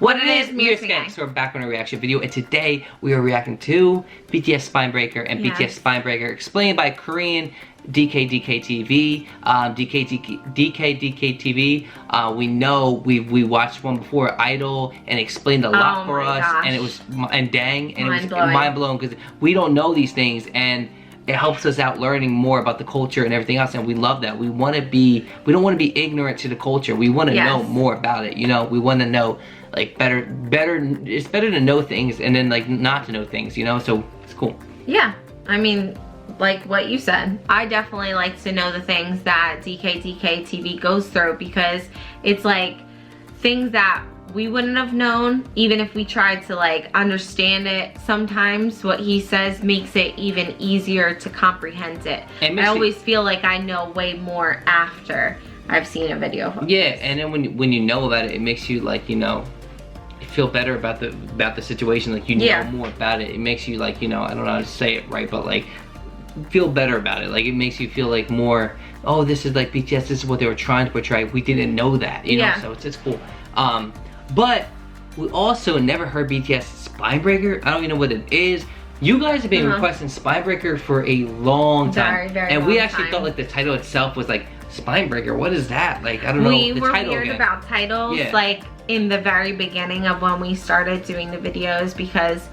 What it is, Mirror's Gang. So we're back on a reaction video, and today we are reacting to BTS Spinebreaker and BTS Spinebreaker explained by Korean DKDKTV. DKDKTV. We know we watched one before, Idol, and explained a lot for us, and it was it was mind blowing because we don't know these things, and it helps us out learning more about the culture and everything else, and we love that. We don't want to be ignorant to the culture. We want to know more about it, you know. We want to know, like, better. It's better to know things and then, like, not to know things, you know. So it's cool. Yeah, I mean, like what you said, I definitely like to know the things that DKDKTV goes through, because it's like things that we wouldn't have known even if we tried to, like, understand it. Sometimes what he says makes it even easier to comprehend it. I always feel like I know way more after I've seen a video. Yeah, and then when you know about it, it makes you, like, you know, feel better about the situation. Like, you know more about it. It makes you, like, you know, I don't know how to say it right, but, like, feel better about it. Like, it makes you feel like more, oh, this is like BTS, this is what they were trying to portray. We didn't know that, you know, so it's cool. But we also never heard BTS Spinebreaker. I don't even know what it is. You guys have been requesting Spinebreaker for a long time. And we actually thought, like, the title itself was like, Spinebreaker, what is that? Like, I don't know the title. We were weird about titles, like, in the very beginning of when we started doing the videos, because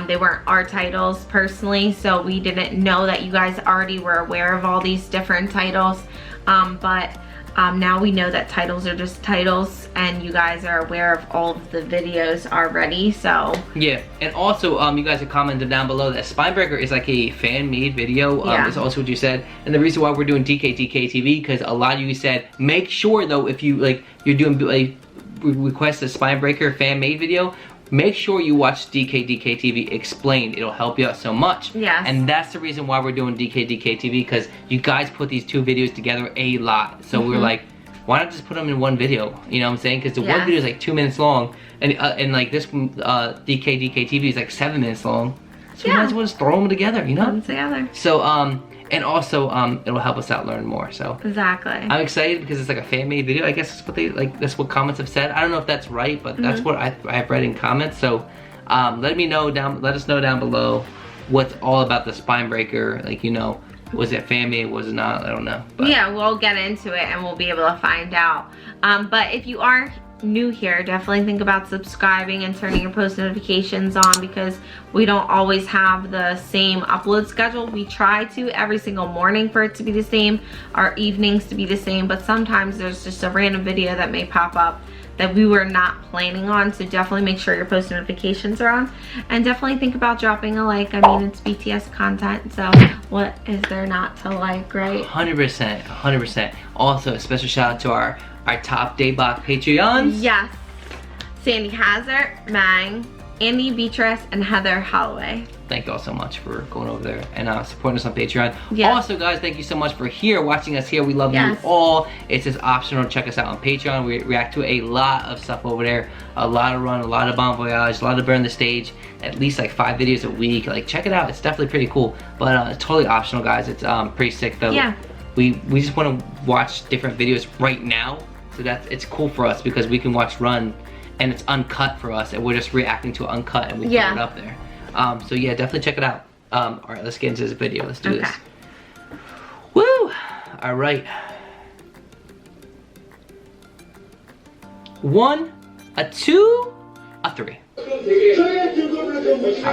they weren't our titles personally, so we didn't know that you guys already were aware of all these different titles. But now we know that titles are just titles, and you guys are aware of all of the videos already, so. Yeah, and also, you guys have commented down below that Spinebreaker is like a fan-made video, is also what you said. And the reason why we're doing DKDKTV, because a lot of you said, make sure though, if you, like, you're doing, like, request a Spinebreaker fan-made video, make sure you watch DKDKTV explained. It'll help you out so much. Yes. And that's the reason why we're doing DKDKTV, because you guys put these two videos together a lot. So we were like, why not just put them in one video? You know what I'm saying? Because the one video is like 2 minutes long, and like this DKDKTV is like 7 minutes long. So you might as well just throw them together, you know? Put them together. So and also it'll help us out learn more. So exactly. I'm excited because it's like a fan-made video. I guess that's what that's what comments have said. I don't know if that's right, but that's what I've read in comments. So let us know down below what's all about the Spinebreaker. Like, you know, was it fan-made, was it not? I don't know. But yeah, we'll get into it and we'll be able to find out. But if you are new here, definitely think about subscribing and turning your post notifications on, because we don't always have the same upload schedule. We try to every single morning for it to be the same, our evenings to be the same, but sometimes there's just a random video that may pop up that we were not planning on. So definitely make sure your post notifications are on, and definitely think about dropping a like. I mean, it's BTS content, so what is there not to like, right? 100%, 100%. Also, a special shout out to our top Daybach Patreons. Yes. Sandy Hazard, Mang, Andy Beatrice, and Heather Holloway. Thank you all so much for going over there and supporting us on Patreon. Yes. Also, guys, thank you so much for watching us here. We love you all. It's just optional to check us out on Patreon. We react to a lot of stuff over there. A lot of Run, a lot of Bon Voyage, a lot of Burn the Stage. At least like 5 videos a week. Like, check it out. It's definitely pretty cool. But it's totally optional, guys. It's pretty sick though. Yeah. We just want to watch different videos right now. So it's cool for us because we can watch Run and it's uncut for us, and we're just reacting to uncut and we put it up there. So yeah, definitely check it out. All right, let's get into this video. Let's do this. Woo! All right. 1, a 2, a 3. Our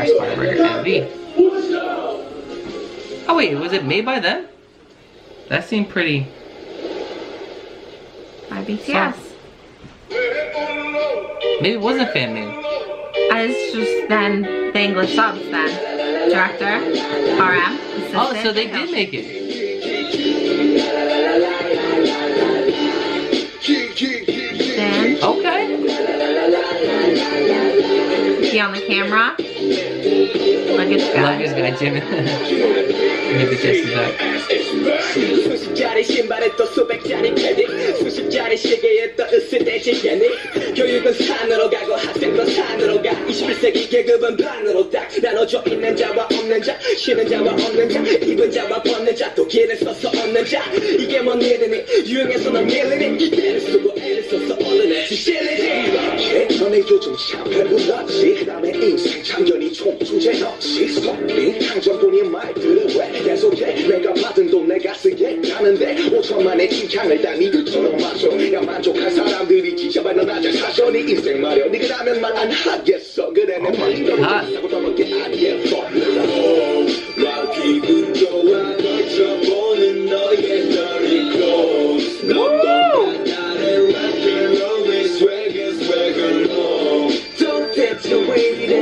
Spinebreaker MV. Oh wait, was it made by them? That seemed pretty. By BTS. Maybe it wasn't fan made. It's just then the English subs then. Director, RM, assistant. Oh, so they did make it. Then. Okay. See on the camera? Look at this guy. Love this guy, Jimin. Maybe just is that. 교육은 산으로 가고 학생도 산으로 가 21세기 계급은 반으로 딱 나눠져 있는 자와 없는 자 쉬는 자와 없는 자 입은 자와 벗는 자 또 길을 써서 얻는 자 이게 뭔 일이니 유행해서 넌 밀리니 이때를 쓰고 애를 써서 얻는 애 지실리지 오랜만에 요즘 참 배불렀지 그 다음에 인생 참견이 총체없이 스톱이 강전뿐인 말들을 왜 계속해 내가 받은 돈 내가 쓰겠다는데 5천만의 칭찬을 다 니들처럼 맞춰 야 만족할 사람들이 지저발 넌 아직 사셔 네 인생 마련 니그라면 말 안 하겠어 그래 내 말이 너무 사고 더럽게 안 예뻐 나 기분 좋아 널 쳐보는 너의 dirty clothes 넌 나를 rock'n'roll의 swagger low 도대체 왜 이래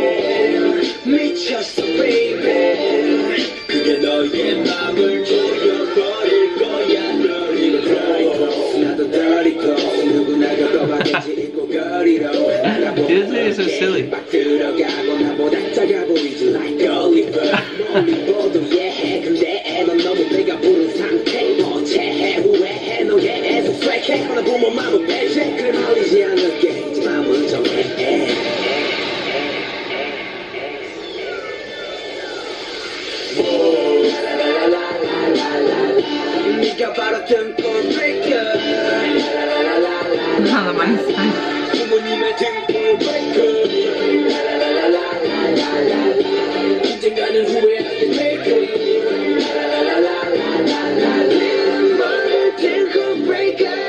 미쳤어 baby 그게 너의 맘을 조여버릴 거야 dirty clothes 나도 dirty clothes 누구나가 떠받겠지 입고 거리로 This is so silly. 막 들어가고 나보다 작아 보이지 like Gulliver 멀리 보도 예해 근데 넌 너무 배가 부른 상태 어체해 후회해 너의 애도 쇠해 하나 보면 마음은 빼지 그래 말리지 않을게 이제 마음은 정해 네가 바로 등골 breaker None of my stuff. 부모님의 등골 breaker 언젠가는 후회하게 breaker 등골 breaker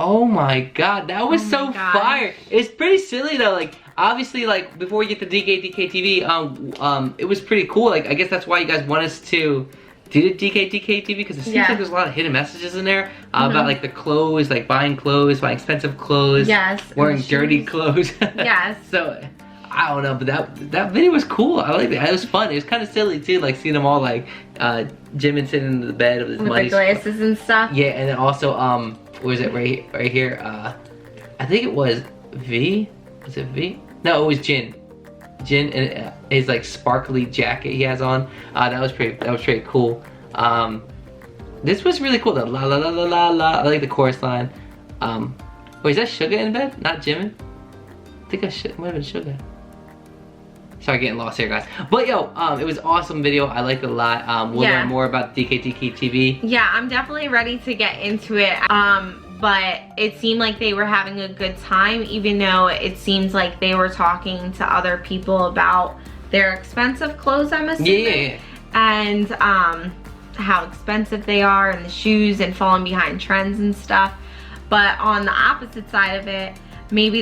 Oh my god, that was Oh so my God. fire. It's pretty silly though, like obviously like before we get to DKDKTV, it was pretty cool. Like I guess that's why you guys want us to do the DKDKTV because it seems Yeah. like there's a lot of hidden messages in there about like the clothes, like buying expensive clothes, Yes, and wearing the dirty shoes. clothes. Yes. So I don't know, but that video was cool. I like it. It was fun. It was kind of silly too, like seeing them all like Jimin sitting in the bed with his With money. the glasses and stuff. Yeah, and then also what was it right here? I think it was V. Was it V? No, it was Jin. Jin and his like sparkly jacket he has on. That was pretty cool. This was really cool. The la la la la la la. I like the chorus line. Wait, is that Suga in bed? Not Jimin? I think it might have been Suga. Sorry, getting lost here, guys. But yo, it was an awesome video. I liked it a lot. We'll learn more about DKDKTV. Yeah, I'm definitely ready to get into it. But it seemed like they were having a good time, even though it seems like they were talking to other people about their expensive clothes, I'm assuming. Yeah. And how expensive they are, and the shoes, and falling behind trends and stuff. But on the opposite side of it, maybe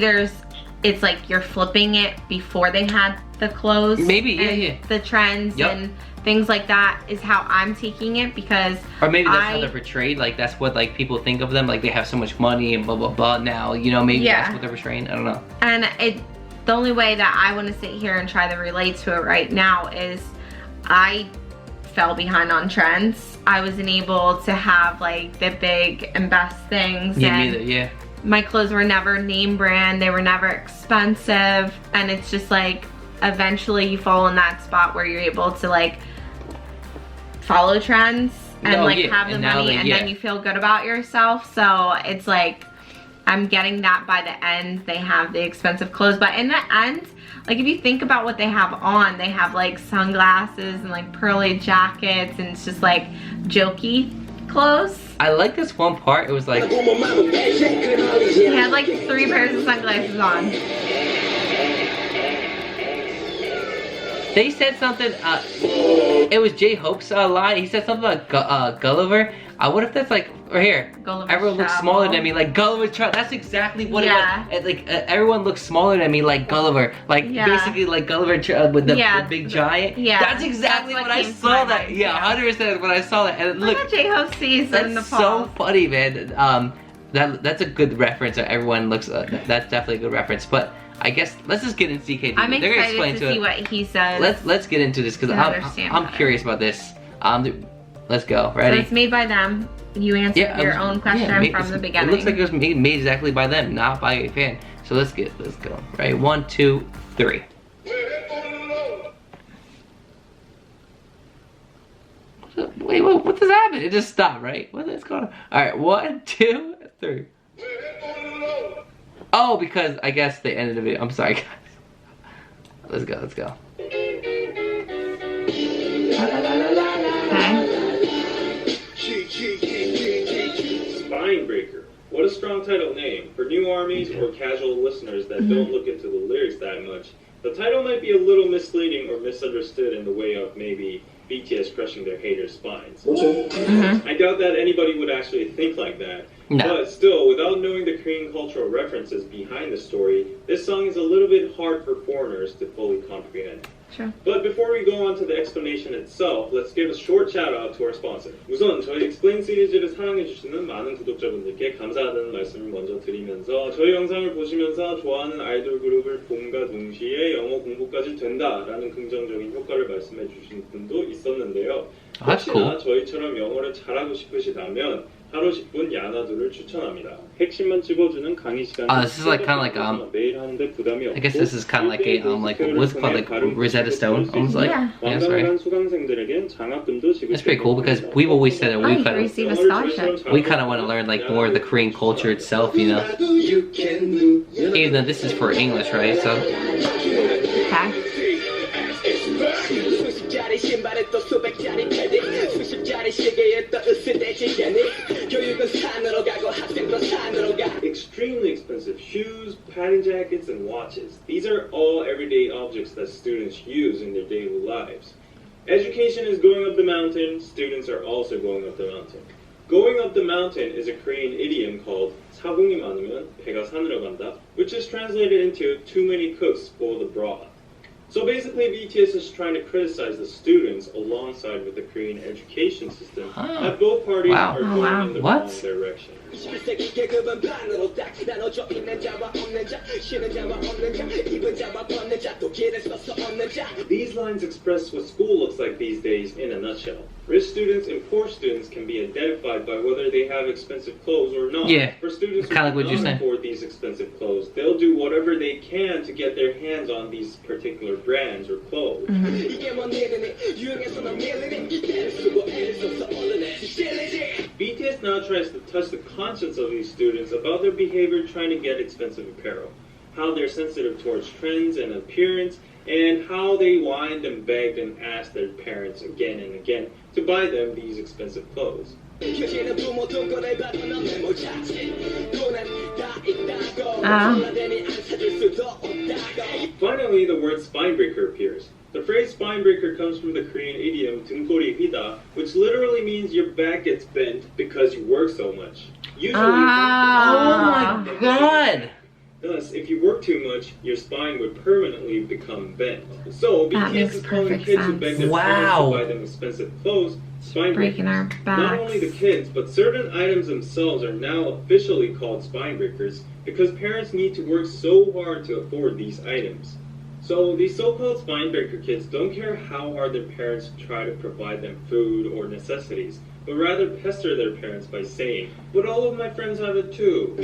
it's like you're flipping it before they had the clothes. Maybe, and yeah. the trends and things like that is how I'm taking it, because or maybe that's how they're portrayed, like that's what like people think of them, like they have so much money and blah blah blah now, you know, maybe that's what they're portraying. I don't know. And the only way that I want to sit here and try to relate to it right now is I fell behind on trends. I wasn't able to have like the big and best things. Yeah, and neither, yeah. my clothes were never name brand, they were never expensive, and it's just like eventually you fall in that spot where you're able to like follow trends and have the and money, and then you feel good about yourself. So it's like I'm getting that by the end. They have the expensive clothes, but in the end, like if you think about what they have on, they have like sunglasses and like pearly jackets, and it's just like jokey clothes. I like this one part. It was like He had like 3 pairs of sunglasses on. they said something. It was J-Hope's line. He said something about Gulliver. What if that's like right here? Gulliver's everyone looks Travel. smaller than me, like Gulliver's Travel. That's exactly what Yeah. it was. Like everyone looks smaller than me, like Gulliver. Like basically like Gulliver with the big giant. Yeah. That's exactly That's what I came to saw my that. mind, Yeah, 100% when I saw that. And Look look, at J-Hope sees in the that's so post. funny, man. That's a good reference. Everyone looks. That's definitely a good reference. But I guess let's just get into DKDKTV. I'm They're gonna excited explain to see what he says. Let's get into this because to understand I'm better. curious about this. Let's go. So Ready? it's made by them. You answered your own question from the beginning. It looks like it was made exactly by them, not by a fan. So let's go. Right, 1, 2, 3. Wait, what does happen? It just stopped, right? What is going on? All right, 1, 2, 3. Oh, because I guess they ended the video. I'm sorry, guys. Let's go. Okay. Spine breaker. What a strong title name. For new armies or casual listeners that don't look into the lyrics that much, the title might be a little misleading or misunderstood in the way of maybe BTS crushing their haters' spines. I doubt that anybody would actually think like that. No. But still, without knowing the Korean cultural references behind the story, this song is a little bit hard for foreigners to fully comprehend. Sure. But before we go on to the explanation itself, let's give a short shout out to our sponsor. 우선 저희 Explain 시리즈를 사랑해주시는 많은 구독자분들께 감사하다는 말씀을 먼저 드리면서 저희 영상을 보시면서 좋아하는 아이돌 그룹을 봄과 동시에 영어 공부까지 된다라는 긍정적인 효과를 말씀해 주신 분도 있었는데요. That's 혹시나 cool. 저희처럼 영어를 잘하고 싶으시다면 하루 10분 야나두를 추천합니다. 핵심만 찝어주는 강의 시간. This is like kind of like 매일 하는데 부담이 없고. I guess this is kind of like a like what's it called, like Rosetta Stone, almost like. Yeah. Yeah, that's right. 수강생들에는 장학금도 That's pretty cool because we've always said that Oh, we you kind can of receive a scholarship. we kind of want to learn like more of the Korean culture itself, you know. Even though this is for English, right? So Okay. 수십짜리 신발에 또 수백짜리 패딩 수십짜리 시계에 또 으스대지 야닉 교육은 산으로 가고 학생도 산으로 가. Extremely expensive shoes, padding jackets, and watches. These are all everyday objects that students use in their daily lives. Education is going up the mountain, students are also going up the mountain. Going up the mountain is a Korean idiom called 사공이 많으면 배가 산으로 간다, which is translated into too many cooks spoil the broth. So basically, BTS is trying to criticize the students alongside with the Korean education system that both parties are going in the wrong direction. 21세기 계급은 반으로 딱 나눠져 있는 자와 없는 자 쉬는 자와 없는 자 입은 자와 벗는 자 또 길을 써서 얻는 자. These lines express what school looks like these days in a nutshell. Rich students and poor students can be identified by whether they have expensive clothes or not. Yeah, For students who kinda like what you're cannot saying. afford these expensive clothes, they'll do whatever they can to get their hands on these particular brands or clothes. 이게 뭔 일이니 유행해서 넌 밀리니 애를 쓰고 애를 써서 얻어내 실리지. BTS now tries to touch the conscience of these students about their behavior trying to get expensive apparel, how they're sensitive towards trends and appearance, and how they whined and begged and asked their parents again and again to buy them these expensive clothes. 휴지는 부모 돈권을 받아 넌 메모 자체 돈은 다 있다고 전화되니 안 사줄 수도 없다고. Finally, the word spinebreaker appears. The phrase spinebreaker comes from the Korean idiom 등골이 휘다, which literally means your back gets bent because you work so much. Usually, oh my god. thus, if you work too much, your spine would permanently become bent. So, That BTS makes is calling perfect kids who sense. beg their Wow. parents to buy them expensive clothes spine Breaking our breakers. Not only the backs. kids, but certain items themselves are now officially called spine breakers because parents need to work so hard to afford these items. So these so-called spine breaker kids don't care how hard their parents try to provide them food or necessities, but rather pester their parents by saying, "But all of my friends have it too."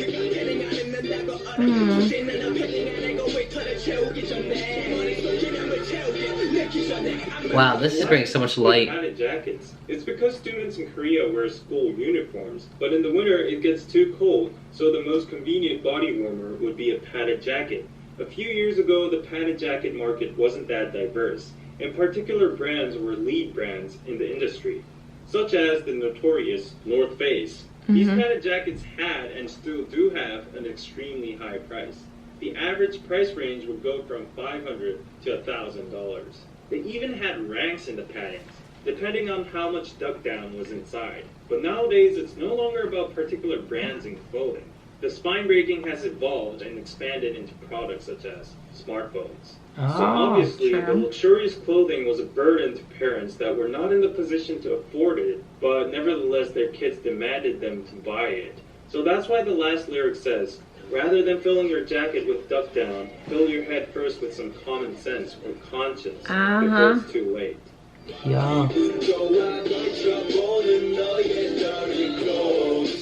Wow, this is bringing so much light. Padded jackets. It's because students in Korea wear school uniforms, but in the winter it gets too cold, so the most convenient body warmer would be a padded jacket. A few years ago, the padded jacket market wasn't that diverse, and particular brands were lead brands in the industry, such as the notorious North Face. These padded jackets had and still do have an extremely high price. The average price range would go from $500 to $1,000. They even had ranks in the paddings, depending on how much duck down was inside. But nowadays, it's no longer about particular brands in clothing. The spine breaking has evolved and expanded into products such as smartphones. So obviously, the luxurious clothing was a burden to parents that were not in the position to afford it, but nevertheless their kids demanded them to buy it. So that's why the last lyric says, rather than filling your jacket with duck down, fill your head first with some common sense or conscience before it's too late. Yeah.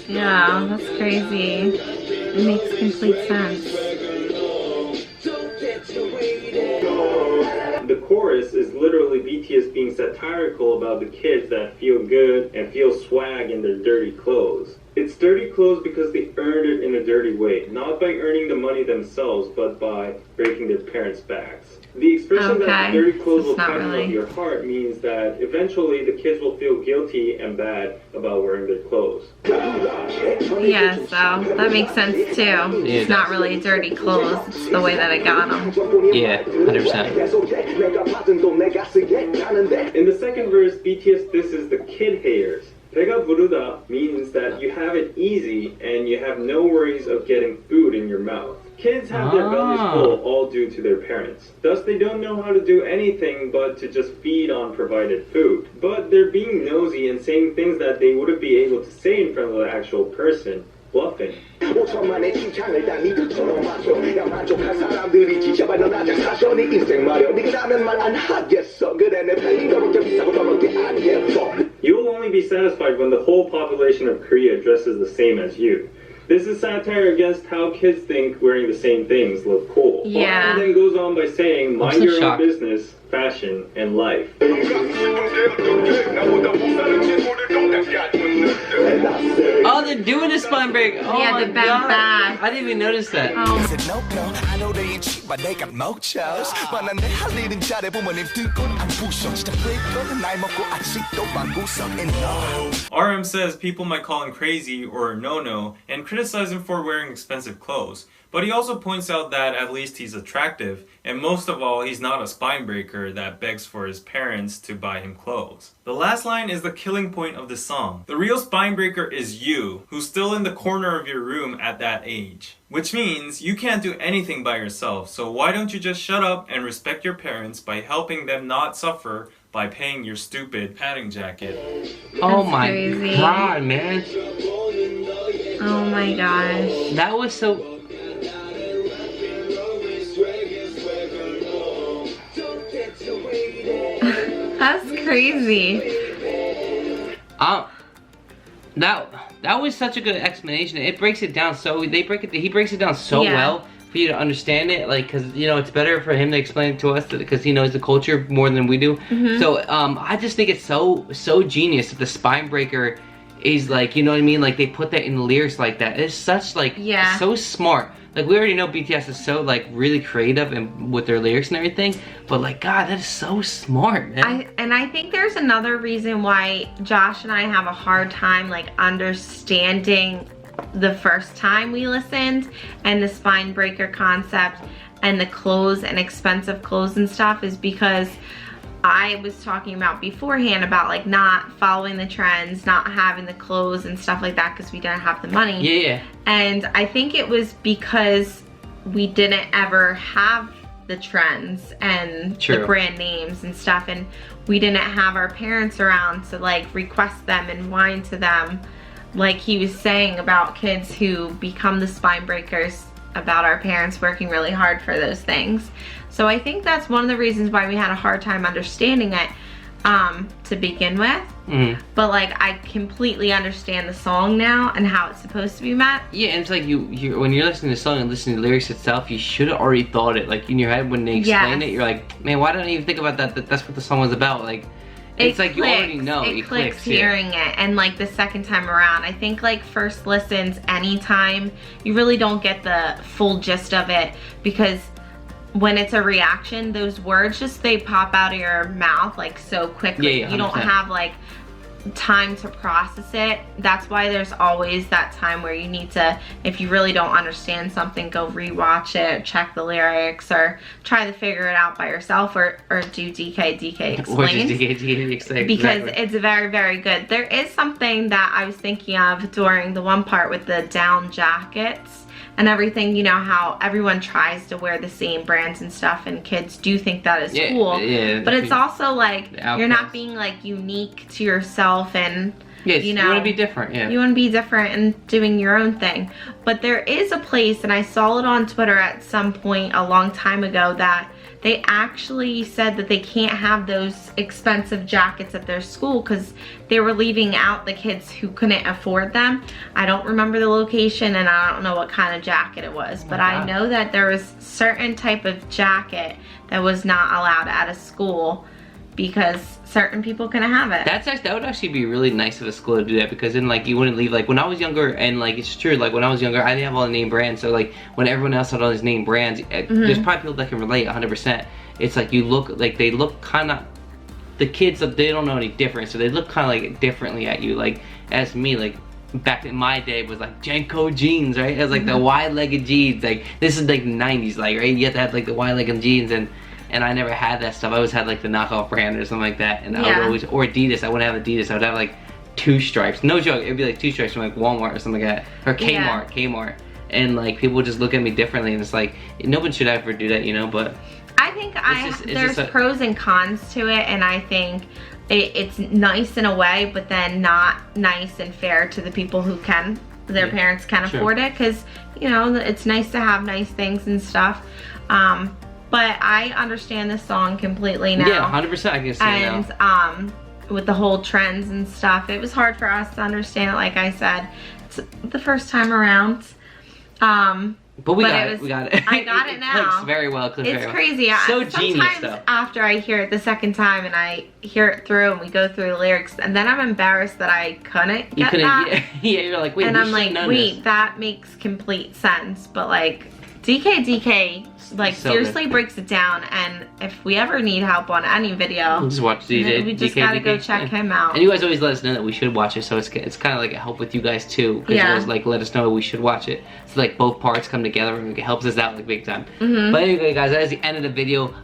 Yeah, that's crazy. It makes complete sense. The chorus is literally BTS being satirical about the kids that feel good and feel swag in their dirty clothes. It's dirty clothes because they earned it in a dirty way, not by earning the money themselves, but by breaking their parents' backs. The expression that dirty clothes will come out of your heart means that eventually the kids will feel guilty and bad about wearing their clothes. Yeah, so that makes sense too. Yeah, it's not really dirty clothes, it's the way that I got them. Yeah, 100%. In the second verse, BTS disses the kid haters. 배가 부르다 means that you have it easy and you have no worries of getting food in your mouth. Kids have their bellies full all due to their parents. Thus, they don't know how to do anything but to just feed on provided food. But they're being nosy and saying things that they wouldn't be able to say in front of the actual person. Bluffing. You'll only be satisfied when the whole population of Korea dresses the same as you. This is satire against how kids think wearing the same things look cool. Yeah. And then goes on by saying, mind your own business, fashion, and life. Oh, they're doing the spine break. Oh Yeah, my the bent God. back. I didn't even notice that. RM says people might call him crazy or a no-no and criticize him for wearing expensive clothes. But he also points out that at least he's attractive, and most of all, he's not a spine breaker that begs for his parents to buy him clothes. The last line is the killing point of the song. The real spine breaker is you, who's still in the corner of your room at that age. Which means you can't do anything by yourself, so why don't you just shut up and respect your parents by helping them not suffer by paying your stupid padding jacket. Oh That's my crazy. God, man. Oh my gosh. That was so... That's crazy. That was such a good explanation. It breaks it down so he breaks it down so well for you to understand it, like, because you know it's better for him to explain it to us because he knows the culture more than we do. So I just think it's so genius that the spine breaker is, like, you know what I mean, like they put that in the lyrics like that. It's such, like, so smart. Like, we already know BTS is so, like, really creative and with their lyrics and everything, but, like, God, that is so smart, man. I think there's another reason why Josh and I have a hard time, like, understanding the first time we listened and the spine breaker concept and the clothes and expensive clothes and stuff is because I was talking about beforehand about, like, not following the trends, not having the clothes and stuff like that because we didn't have the money. Yeah. And I think it was because we didn't ever have the trends and the brand names and stuff, and we didn't have our parents around to, like, request them and whine to them, like he was saying about kids who become the spine breakers, about our parents working really hard for those things. So I think that's one of the reasons why we had a hard time understanding it to begin with. But, like, I completely understand the song now and how it's supposed to be met. Yeah, and it's like you when you're listening to the song and listening to the lyrics itself, you should have already thought it. Like, in your head when they explain it, you're like, man, why don't I even think about that? That's what the song was about. Like, it's like you already know. It clicks hearing it, and, like, the second time around, I think, like, first listens anytime, you really don't get the full gist of it because when it's a reaction, those words just, they pop out of your mouth, like, so quickly. You don't have, like, time to process it. That's why there's always that time where you need to, if you really don't understand something, go rewatch it, check the lyrics, or try to figure it out by yourself, or do DKDK Explains. Because it's very, very good. There is something that I was thinking of during the one part with the down jackets and everything, you know, how everyone tries to wear the same brands and stuff, and kids do think that is cool. But it's also like, you're not being, like, unique to yourself, and you know, you want to be different. You want to be different and doing your own thing. But there is a place, and I saw it on Twitter at some point a long time ago, that they actually said that they can't have those expensive jackets at their school because they were leaving out the kids who couldn't afford them. I don't remember the location, and I don't know what kind of jacket it was, but I know that there was certain type of jacket that was not allowed at a school because certain people can have it. That would actually be really nice of a school to do that, because then like you wouldn't leave, like when I was younger, and like it's true, like when I was younger I didn't have all the name brands, so like when everyone else had all these name brands, there's probably people that can relate 100%. It's like you look, like they look kind of, the kids, they don't know any different, so they look kind of like differently at you. Like as me, like back in my day, it was like Janko jeans, right? It was like the wide-legged jeans, like this is like the 90s, like, right? You have to have like the wide-legged jeans, and I never had that stuff. I always had like the knockoff brand or something like that, and I would always, or Adidas. I wouldn't have Adidas. I would have like 2 stripes. No joke. It'd be like 2 stripes from like Walmart or something like that, or Kmart. And like people would just look at me differently, and it's like no one should ever do that, you know. But I think there's pros and cons to it, and I think it's nice in a way, but then not nice and fair to the people who can, their parents can afford it, because you know it's nice to have nice things and stuff. But I understand this song completely now. Yeah, 100% I can see it now. And with the whole trends and stuff, it was hard for us to understand it. Like I said, it's the first time around. But we got it. I got it now. It clicks very well. It's crazy. So genius Sometimes though. after I hear it the second time and I hear it through and we go through the lyrics, and then I'm embarrassed that I couldn't get that. Yeah, you're like, wait, and I'm like, wait, that makes complete sense. But like, DKDK, like so seriously breaks it down, and if we ever need help on any video, just watch DJ. We just gotta go check him out. And you guys always let us know that we should watch it, so it's kind of like a help with you guys too, because you guys like let us know we should watch it. So like both parts come together and it helps us out like big time. But anyway, guys, that is the end of the video.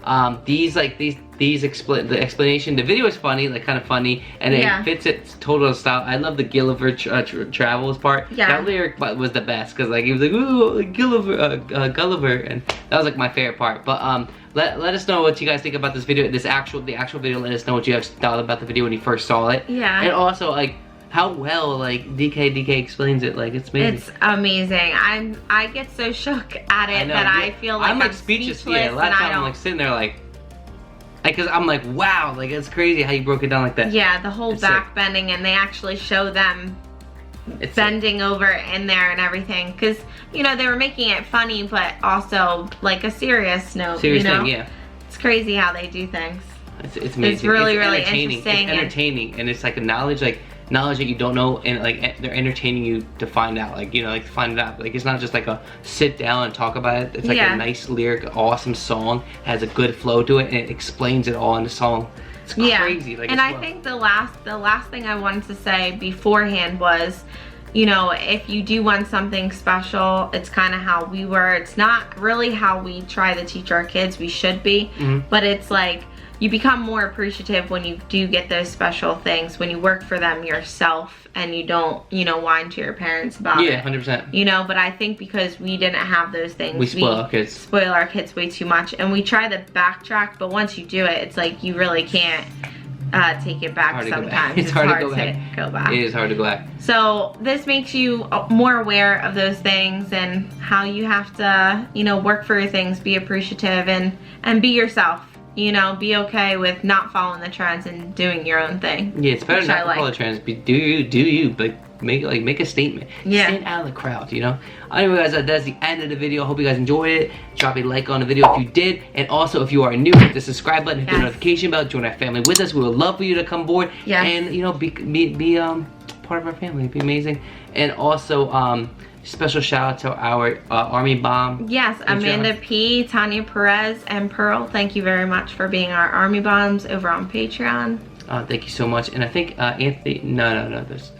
The explanation, the video is funny, like kind of funny, and it fits its total style. I love the Gulliver travels part. That lyric was the best, because like he was like, ooh, Gulliver, and that was like my favorite part. But let us know what you guys think about this video, the actual video. Let us know what you guys thought about the video when you first saw it. And also like how well like DK explains it. Like it's amazing. It's amazing. I get so shook at it that I feel like I'm like speechless. Yeah, a lot of times I'm like sitting there like, because I'm like, wow, like it's crazy how you broke it down like that. Yeah, the whole back bending, and they actually show them bending over in there and everything, because you know they were making it funny, but also like a serious note. Thing, yeah. It's crazy how they do things. It's amazing. It's really interesting. It's entertaining, and it's like a knowledge that you don't know, and like they're entertaining you to find out, like, you know, like find it out. Like it's not just like a sit down and talk about it. It's like a nice lyric, awesome song, has a good flow to it, and it explains it all in the song. It's crazy. Like, and I think the last thing I wanted to say beforehand was, you know, if you do want something special, it's kind of how we were. It's not really how we try to teach our kids. We should be, but it's like you become more appreciative when you do get those special things, when you work for them yourself and you don't, you know, whine to your parents about it. Yeah, 100%. You know, but I think because we didn't have those things, we spoil our kids. Spoil our kids way too much, and we try to backtrack, but once you do it, it's like you really can't take it back sometimes. It's hard to go back. It is hard to go back. So this makes you more aware of those things and how you have to, you know, work for your things, be appreciative, and be yourself. You know, be okay with not following the trends and doing your own thing. Yeah, it's better not to follow the trends. Do you, but make a statement. Yeah. Stand out of the crowd, you know? Anyway, guys, that's the end of the video. I hope you guys enjoyed it. Drop a like on the video if you did. And also, if you are new, hit the subscribe button, hit the notification bell, join our family with us. We would love for you to come aboard and, you know, be part of our family. It'd be amazing. And also, special shout out to our Army Bomb. Yes, Amanda P, Tanya Perez, and Pearl. Thank you very much for being our Army Bombs over on Patreon. Thank you so much. And I think Anthony. No. That's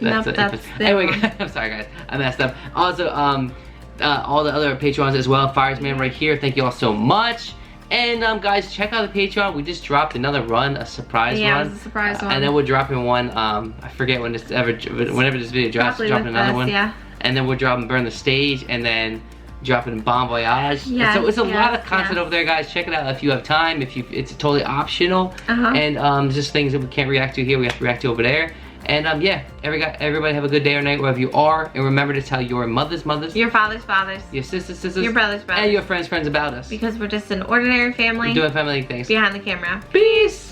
anyway, I'm sorry guys, I messed up. Also, all the other Patreons as well. Firesman right here. Thank you all so much. And guys, check out the Patreon. We just dropped another run, a surprise run. Yeah, it was a surprise one. And then we're dropping one. I forget when whenever this video drops, dropping another one. Yeah. And then we're dropping Burn the Stage, and then dropping Bon Voyage. Yes, so it's a lot of content over there, guys. Check it out if you have time. It's totally optional. And just things that we can't react to here, we have to react to over there. And yeah, everybody have a good day or night wherever you are. And remember to tell your mothers, your fathers, your sisters, your brothers, and your friends about us. Because we're just an ordinary family. Doing family things. Behind the camera. Peace.